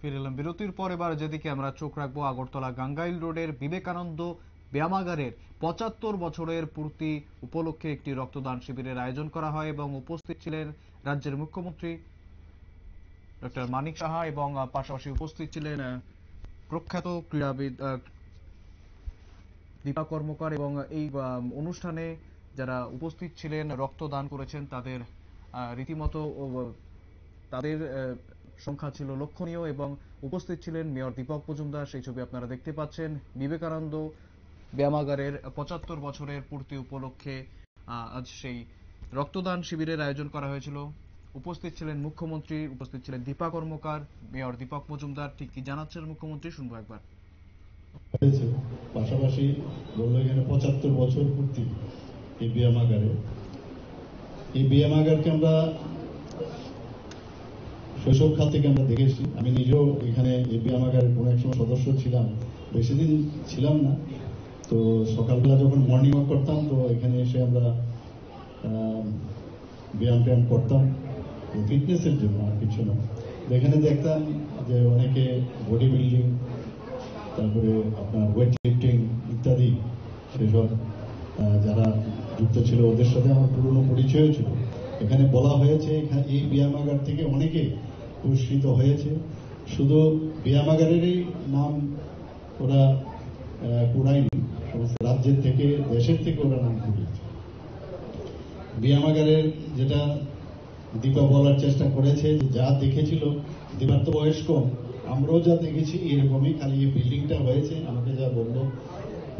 ফিরে এলাম বিরতির পর। এবার যেদিকে আমরা চোখ রাখবো, আগরতলা গাঙ্গাইল রোডের বিবেকানন্দ ব্যায়ামাগারের ৭৫ বছরের পূর্তি উপলক্ষে একটি রক্তদান শিবিরের আয়োজন করা হয় এবং উপস্থিত ছিলেন রাজ্যের মুখ্যমন্ত্রী ডক্টর মানিক সাহা এবং পাশাপাশি উপস্থিত ছিলেন প্রখ্যাত ক্রীড়াবিদ দীপা কর্মকার। এবং এই অনুষ্ঠানে যারা উপস্থিত ছিলেন, রক্তদান করেছেন, তাদের রীতিমতো তাদের সংখ্যা ছিল লক্ষণীয় এবং উপস্থিত ছিলেন মেয়র দীপক মজুমদার। সেই ছবি আপনারা দেখতে পাচ্ছেন। বিবেকানন্দ ব্যায়ামাগারের ৭৫ বছরের পূর্তি উপলক্ষে আজ সেই রক্তদান শিবিরের আয়োজন করা হয়েছিল। উপস্থিত ছিলেন মুখ্যমন্ত্রী, উপস্থিত ছিলেন দীপা কর্মকার, মেয়র দীপক মজুমদার। ঠিক কি জানাচ্ছেন মুখ্যমন্ত্রী, শুনবো একবার। পাশাপাশি বললো এখানে ৭৫ বছর পূর্তি এই ব্যায়ামাগারে। এই ব্যায়ামাগারকে আমরা শৈশবকাল থেকে আমরা দেখেছি। আমি নিজেও এখানে এই ব্যায়ামাগারের কোনো এক সময় সদস্য ছিলাম, বেশি দিন ছিলাম না। তো সকালবেলা যখন মর্নিং ওয়াক করতাম, তো এখানে এসে আমরা ব্যায়াম ট্যায়াম করতাম ফিটনেসের জন্য, আর কিছু না। এখানে দেখতাম যে অনেকে বডি বিল্ডিং, তারপরে আপনার ওয়েট লিফটিং ইত্যাদি সেসব যারা যুক্ত ছিল, ওদের সাথে আমার পুরনো পরিচয় ছিল। এখানে বলা হয়েছে এই ব্যায়ামাগার থেকে অনেকে পুরস্কৃত হয়েছে। শুধু ব্যায়ামাগারেরই নাম ওরা কুড়ায়নি, সমস্ত রাজ্যের থেকে, দেশের থেকে ওরা নাম কুড়িয়েছে। ব্যায়ামাগারের যেটা দীপা বলার চেষ্টা করেছে, যে যা দেখেছিল, দীপার তো বয়স কম, আমরাও যা দেখেছি এরকমই, খালি এই বিল্ডিংটা হয়েছে। আমাকে যা বললো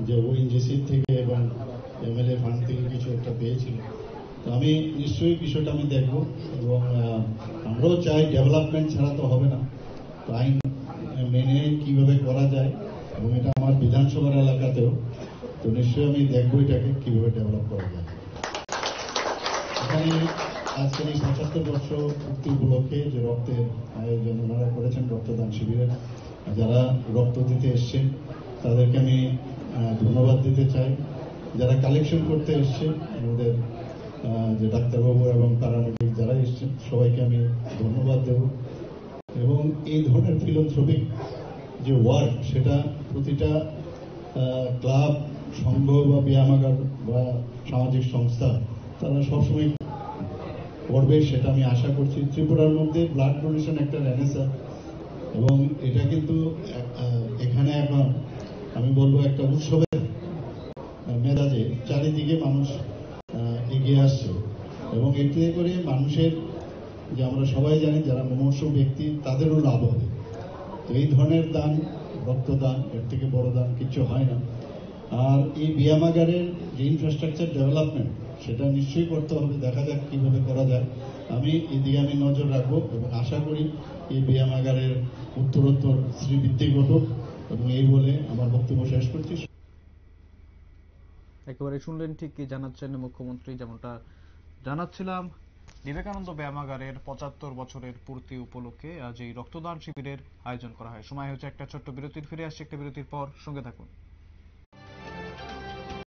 যে ওএনজিসির থেকে এবং এমএলএ ফান্ড থেকে কিছু একটা পেয়েছিল। তো আমি নিশ্চয়ই বিষয়টা আমি দেখবো এবং আমরাও চাই ডেভেলপমেন্ট ছাড়া তো হবে না, তো আইন মেনে কিভাবে করা যায়, এবং এটা আমার বিধানসভার এলাকাতেও। তো নিশ্চয়ই আমি দেখবো এটাকে কিভাবে ডেভেলপ করা যায়। এখানে আজকের এই ৭৫ বছর পূর্তি উপলক্ষে যে রক্তের আয়োজন ওনারা করেছেন, রক্তদান শিবিরের যারা রক্ত দিতে এসছেন তাদেরকে আমি ধন্যবাদ দিতে চাই। যারা কালেকশন করতে এসছেন, আমাদের যে ডাক্তারবাবু এবং প্যারামেডিক যারা এসছেন, সবাইকে আমি ধন্যবাদ দেব। এবং এই ধরনের ফিলান্থ্রপিক যে ওয়ার্ক, সেটা প্রতিটা ক্লাব, সংঘ বা ব্যায়ামাগার বা সামাজিক সংস্থা তারা সবসময় করবে, সেটা আমি আশা করছি। ত্রিপুরার মধ্যে ব্লাড ডোনেশন একটা রেনেসাঁ, এবং এটা কিন্তু এখানে এখন আমি বলবো একটা উৎসবের মেজাজে চারিদিকে মানুষ এগিয়ে আসছে, এবং এতে করে মানুষের, যে আমরা সবাই জানি যারা মুমূর্ষু ব্যক্তি, তাদেরও লাভ হবে। তো এই ধরনের দান, রক্তদান, এর থেকে বড় দান কিছু হয় না। আর এই ব্যায়ামাগারের যে ইনফ্রাস্ট্রাকচার ডেভেলপমেন্ট, সেটা নিশ্চয়ই করতে হবে। দেখা যাক কিভাবে করা যায়। আমি এদিকে আমি নজর রাখবো এবং আশা করি এই ব্যায়ামাগারের উত্তরোত্তর শ্রীবৃদ্ধি ঘটুক। এবং এই বলে আমার বক্তব্য শেষ করছি। একেবারে শুনলেন, ঠিক কি জানাচ্ছেন মুখ্যমন্ত্রী। যেমনটা জানাচ্ছিলাম, বিবেকানন্দ ব্যায়ামাগারের ৭৫ বছরের পূর্তি উপলক্ষে আজ এই রক্তদান শিবিরের আয়োজন করা হয়। সময় হচ্ছে একটা ছোট্ট বিরতির, ফিরে আসছে একটা বিরতির পর, সঙ্গে থাকুন।